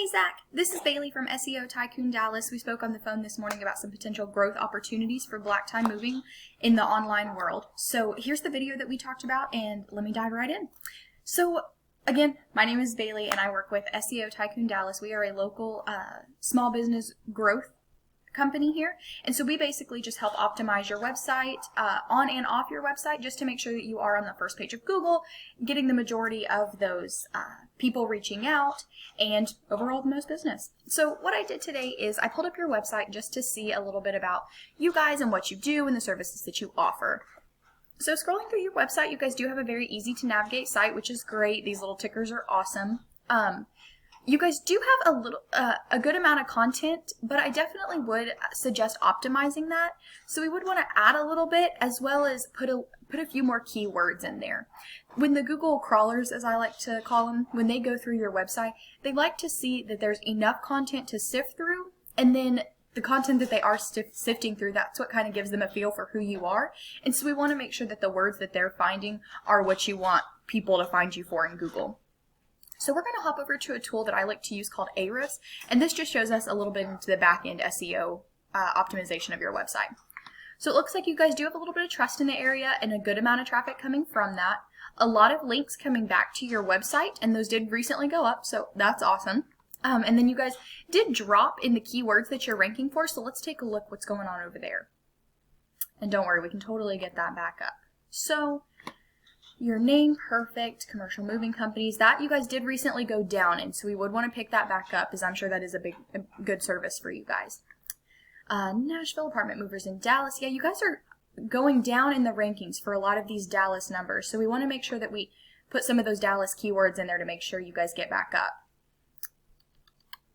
Hey Zach, this is Bailey from SEO Tycoon Dallas. We spoke on the phone this morning about some potential growth opportunities for black tie moving in the online world. So here's the video that we talked about, and let me dive right in. So again, my name is Bailey and I work with SEO Tycoon Dallas. We are a local small business growth company here, and so we basically just help optimize your website on and off your website just to make sure that you are on the first page of Google, getting the majority of those people reaching out, and overall the most business. So what I did today is I pulled up your website just to see a little bit about you guys and what you do and the services that you offer. So scrolling through your website, you guys do have a very easy to navigate site, which is great. These little tickers are awesome. You guys do have a good amount of content, but I definitely would suggest optimizing that. So we would want to add a little bit, as well as put a few more keywords in there. When the Google crawlers, as I like to call them, when they go through your website, they like to see that there's enough content to sift through, and then the content that they are sifting through, that's what kind of gives them a feel for who you are. And so we want to make sure that the words that they're finding are what you want people to find you for in Google. So we're going to hop over to a tool that I like to use called Ahrefs, and this just shows us a little bit into the back-end SEO optimization of your website. So it looks like you guys do have a little bit of trust in the area and a good amount of traffic coming from that. A lot of links coming back to your website, and those did recently go up, so that's awesome. And then you guys did drop in the keywords that you're ranking for, so let's take a look what's going on over there. And don't worry, we can totally get that back up. So your name, perfect, commercial moving companies, that you guys did recently go down, and so we would want to pick that back up, as I'm sure that is a good service for you guys. Nashville, apartment movers in Dallas. Yeah, you guys are going down in the rankings for a lot of these Dallas numbers, so we want to make sure that we put some of those Dallas keywords in there to make sure you guys get back up.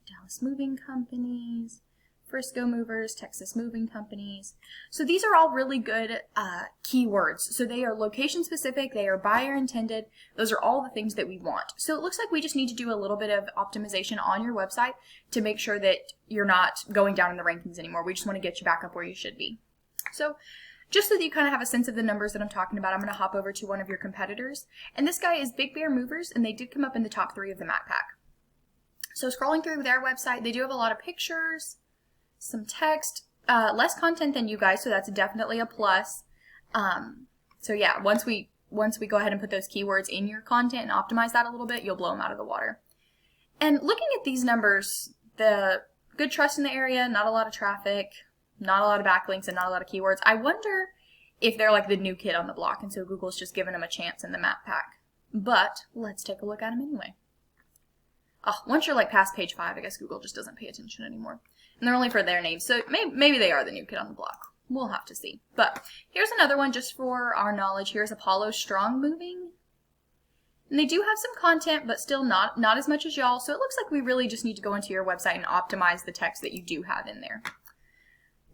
Dallas moving companies, Frisco movers, Texas moving companies. So these are all really good keywords. So they are location specific, they are buyer intended. Those are all the things that we want. So it looks like we just need to do a little bit of optimization on your website to make sure that you're not going down in the rankings anymore. We just want to get you back up where you should be. So just so that you kind of have a sense of the numbers that I'm talking about, I'm going to hop over to one of your competitors. And this guy is Big Bear Movers, and they did come up in the top 3 of the Map Pack. So scrolling through their website, they do have a lot of pictures, some text, less content than you guys, so that's definitely a plus. So yeah, once we go ahead and put those keywords in your content and optimize that a little bit, you'll blow them out of the water. And looking at these numbers, the good trust in the area, not a lot of traffic, not a lot of backlinks, and not a lot of keywords, I wonder if they're like the new kid on the block, and so Google's just giving them a chance in the Map Pack. But let's take a look at them anyway. Once you're like past page 5, I guess Google just doesn't pay attention anymore. And they're only for their names, so maybe they are the new kid on the block. We'll have to see. But here's another one just for our knowledge. Here's Apollo Strong Moving. And they do have some content, but still not as much as y'all. So it looks like we really just need to go into your website and optimize the text that you do have in there.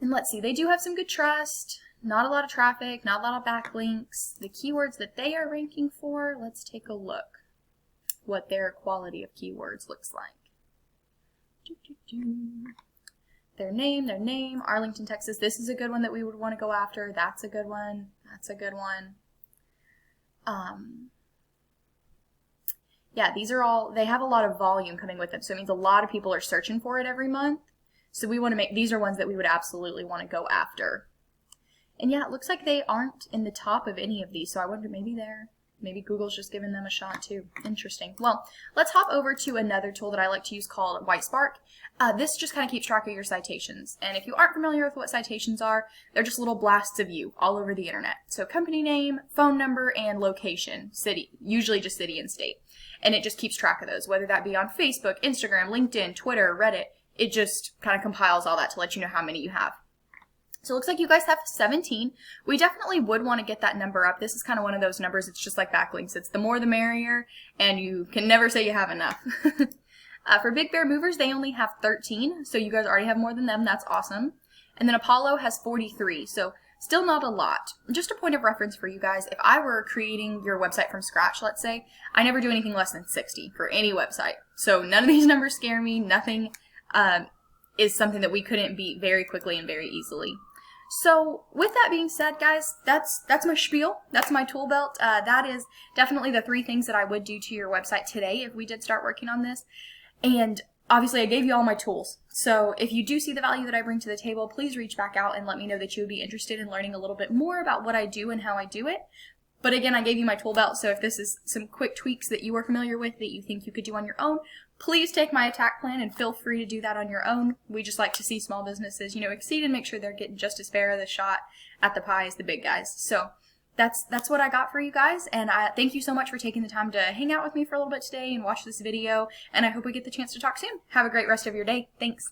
And let's see, they do have some good trust, not a lot of traffic, not a lot of backlinks. The keywords that they are ranking for, let's take a look what their quality of keywords looks like. Their name, Arlington, Texas. This is a good one that we would want to go after. That's a good one. That's a good one. Yeah, these are all, they have a lot of volume coming with them, so it means a lot of people are searching for it every month. So we want to make, these are ones that we would absolutely want to go after. And yeah, it looks like they aren't in the top of any of these, so I wonder maybe Google's just giving them a shot too. Interesting. Well, let's hop over to another tool that I like to use called WhiteSpark. This just kind of keeps track of your citations. And if you aren't familiar with what citations are, they're just little blasts of you all over the internet. So company name, phone number, and location, city, usually just city and state. And it just keeps track of those, whether that be on Facebook, Instagram, LinkedIn, Twitter, Reddit. It just kind of compiles all that to let you know how many you have. So it looks like you guys have 17. We definitely would want to get that number up. This is kind of one of those numbers, it's just like backlinks. It's the more the merrier, and you can never say you have enough. For Big Bear Movers, they only have 13, so you guys already have more than them. That's awesome. And then Apollo has 43, so still not a lot. Just a point of reference for you guys, if I were creating your website from scratch, let's say, I never do anything less than 60 for any website. So none of these numbers scare me. Nothing is something that we couldn't beat very quickly and very easily. So with that being said, guys, that's my spiel. That's my tool belt. That is definitely the 3 things that I would do to your website today if we did start working on this. And obviously I gave you all my tools. So if you do see the value that I bring to the table, please reach back out and let me know that you would be interested in learning a little bit more about what I do and how I do it. But again, I gave you my tool belt, so if this is some quick tweaks that you are familiar with that you think you could do on your own, please take my attack plan and feel free to do that on your own. We just like to see small businesses, exceed and make sure they're getting just as fair of the shot at the pie as the big guys. So that's what I got for you guys, and thank you so much for taking the time to hang out with me for a little bit today and watch this video, and I hope we get the chance to talk soon. Have a great rest of your day. Thanks.